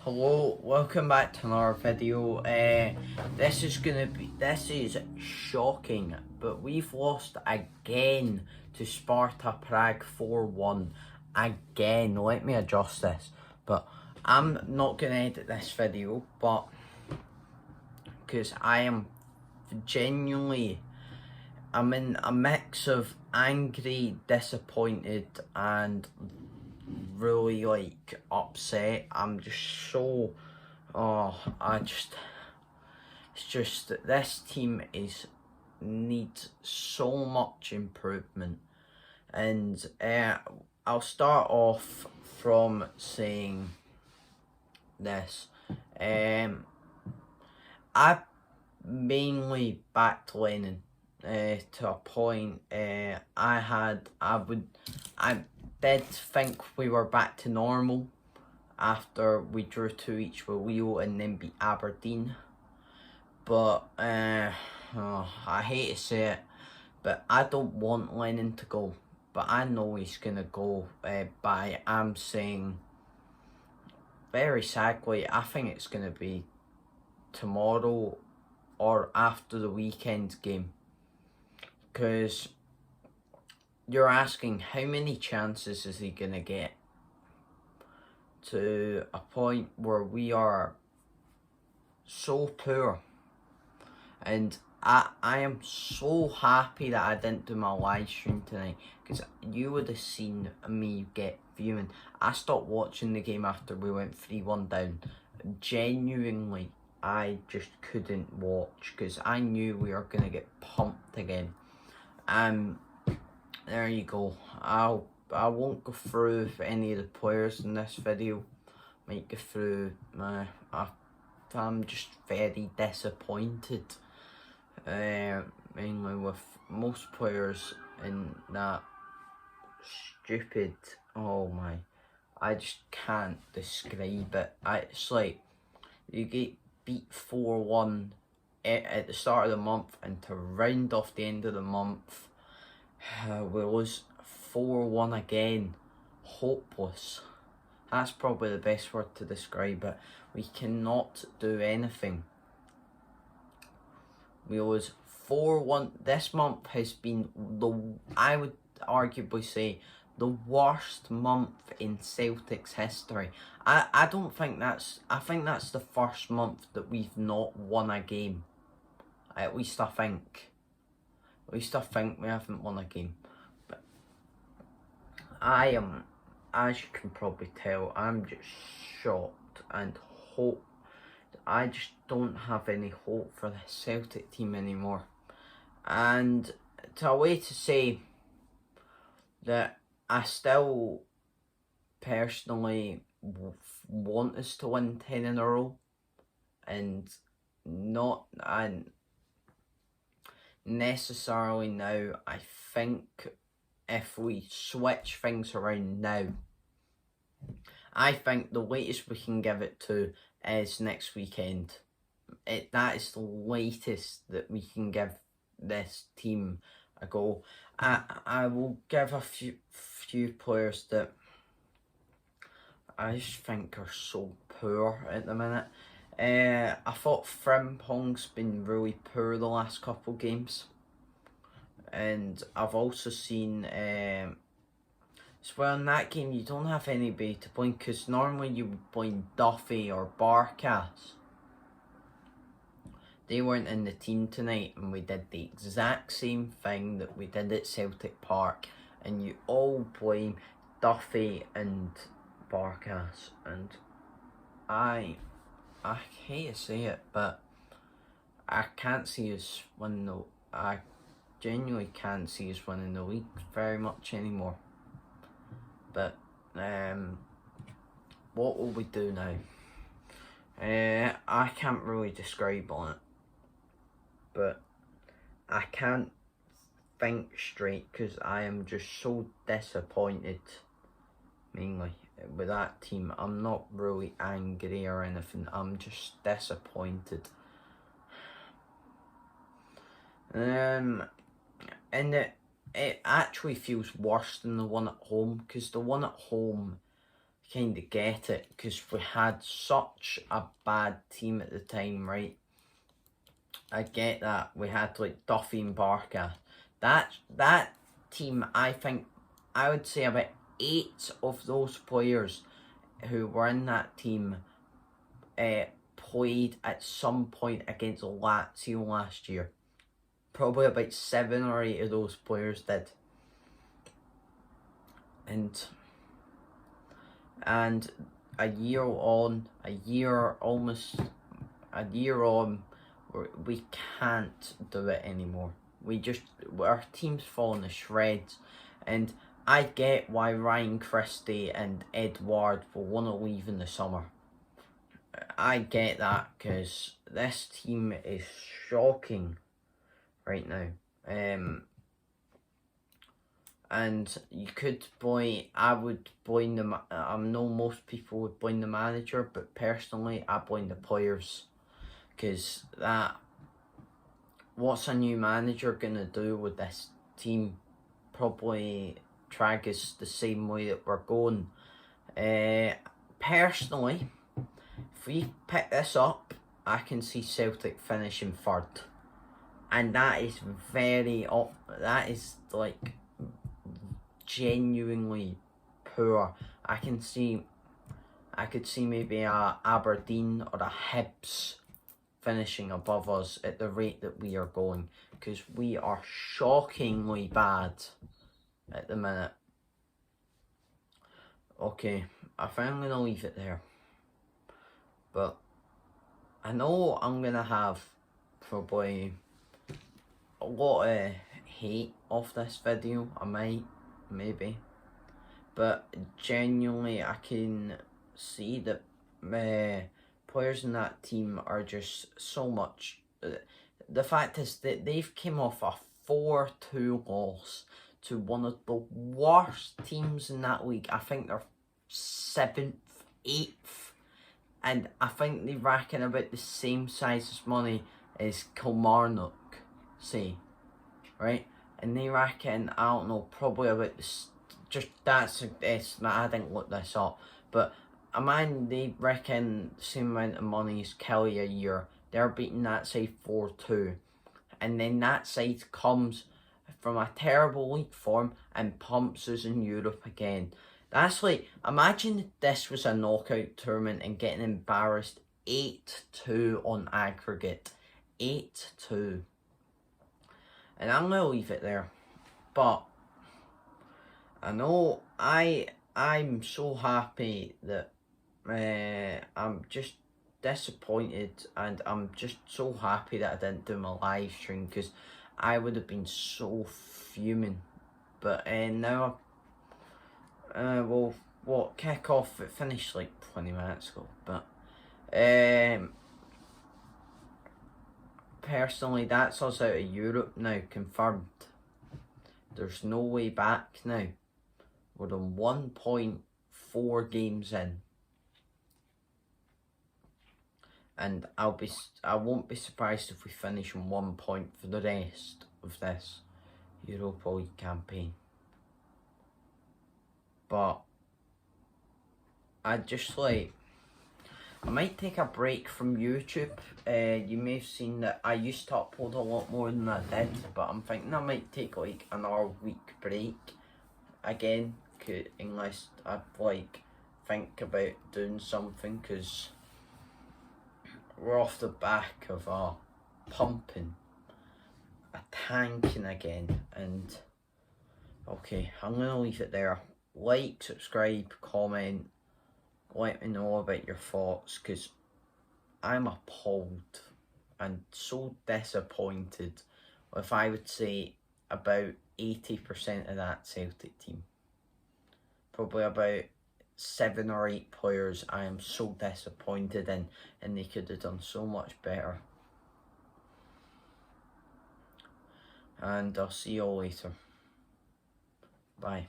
Hello, welcome back to another video. This is shocking, but we've lost again to Sparta Prague 4-1. Again, let me adjust this. But I'm not going to edit this video, but because I am genuinely, I'm in a mix of angry, disappointed, and really upset. I'm just so it's just that this team needs so much improvement. And I'll start off from saying this. I mainly backed Lennon to a point. I did think we were back to normal after we drew 2 each with Leo and then beat Aberdeen. But I hate to say it, but I don't want Lennon to go. But I know he's gonna go. I'm saying, very sadly, I think it's gonna be tomorrow or after the weekend game, because you're asking how many chances is he gonna get, to a point where we are so poor. And I am so happy that I didn't do my live stream tonight, because you would have seen me get viewing. I stopped watching the game after we went 3-1 down. Genuinely, I just couldn't watch because I knew we were going to get pumped again. There you go. I won't go through any of the players in this video. Might go through I'm just very disappointed. Mainly with most players in that stupid, oh my, I just can't describe it. It's like you get beat 4-1 at the start of the month, and to round off the end of the month, we lose 4-1 again. Hopeless. That's probably the best word to describe it. We cannot do anything. We lose 4-1. This month has been I would arguably say, the worst month in Celtic's history. I think that's the first month that we've not won a game. At least I think we haven't won a game. But I am, as you can probably tell, I'm just shocked and hope. I just don't have any hope for the Celtic team anymore. And to a way to say that I still personally want us to win 10 in a row, and not necessarily now. I think if we switch things around now, I think the latest we can give it to is next weekend. That is the latest that we can give this team a go. I will give a few players that I just think are so poor at the minute. I thought Frimpong's been really poor the last couple games, and I've also seen well, in that game you don't have anybody to blame, because normally you would blame Duffy or Barkas. They weren't in the team tonight, and we did the exact same thing that we did at Celtic Park, and you all blame Duffy and Barkas. And I hate to say it, but I can't see us winning I genuinely can't see us winning the league very much anymore. But what will we do now? I can't really describe on it, but I can't think straight because I am just so disappointed, mainly with that team. I'm not really angry or anything, I'm just disappointed. And it actually feels worse than the one at home, because the one at home kind of get it, because we had such a bad team at the time, right? I get that. We had like Duffy and Barca. That team, I think, I would say about 8 of those players who were in that team played at some point against Lazio last year. Probably about 7 or 8 of those players did. And a year on, we can't do it anymore. Our team's falling to shreds, and I get why Ryan Christie and Edouard will want to leave in the summer. I get that, because this team is shocking right now. And you could I would blame them. I know most people would blame the manager, but personally, I blame the players. Because what's a new manager gonna do with this team? Probably drag us the same way that we're going. Personally, if we pick this up, I can see Celtic finishing 3rd. And that is that is like genuinely poor. I could see maybe a Aberdeen or a Hibs finishing above us at the rate that we are going, because we are shockingly bad at the minute. Okay, I think I'm going to leave it there. But I know I'm going to have probably a lot of hate off this video. I might, maybe. But genuinely, I can see that players in that team are just so much. The fact is that they've came off a 4-2 loss to one of the worst teams in that league. I think they're 7th, 8th, and I think they reckon about the same size as money as Kilmarnock, say, right? And they reckon, I don't know, probably about this. That's an estimate. I didn't look this up, but they reckon the same amount of money as Kelly a year. They're beating that side 4-2, and then that side comes from a terrible league form and pumps us in Europe again. That's like, imagine this was a knockout tournament and getting embarrassed 8-2 on aggregate. 8-2. And I'm going to leave it there. But I know I'm so happy that I'm just disappointed, and I'm just so happy that I didn't do my live stream, because I would have been so fuming. But now, kick off, it finished like 20 minutes ago, but personally, that's us out of Europe now, confirmed. There's no way back now. We're on 1.4 games in. And I won't be surprised if we finish on 1 point for the rest of this Europa League campaign. But I might take a break from YouTube. You may have seen that I used to upload a lot more than I did, but I'm thinking I might take like another week break again, unless I think about doing something, because we're off the back of a pumping, a tanking again. And okay, I'm gonna leave it there. Like, subscribe, comment, let me know about your thoughts, because I'm appalled and so disappointed with, I would say, about 80% of that Celtic team. Probably about 7 or 8 players I am so disappointed in, and they could have done so much better. And I'll see you all later. Bye.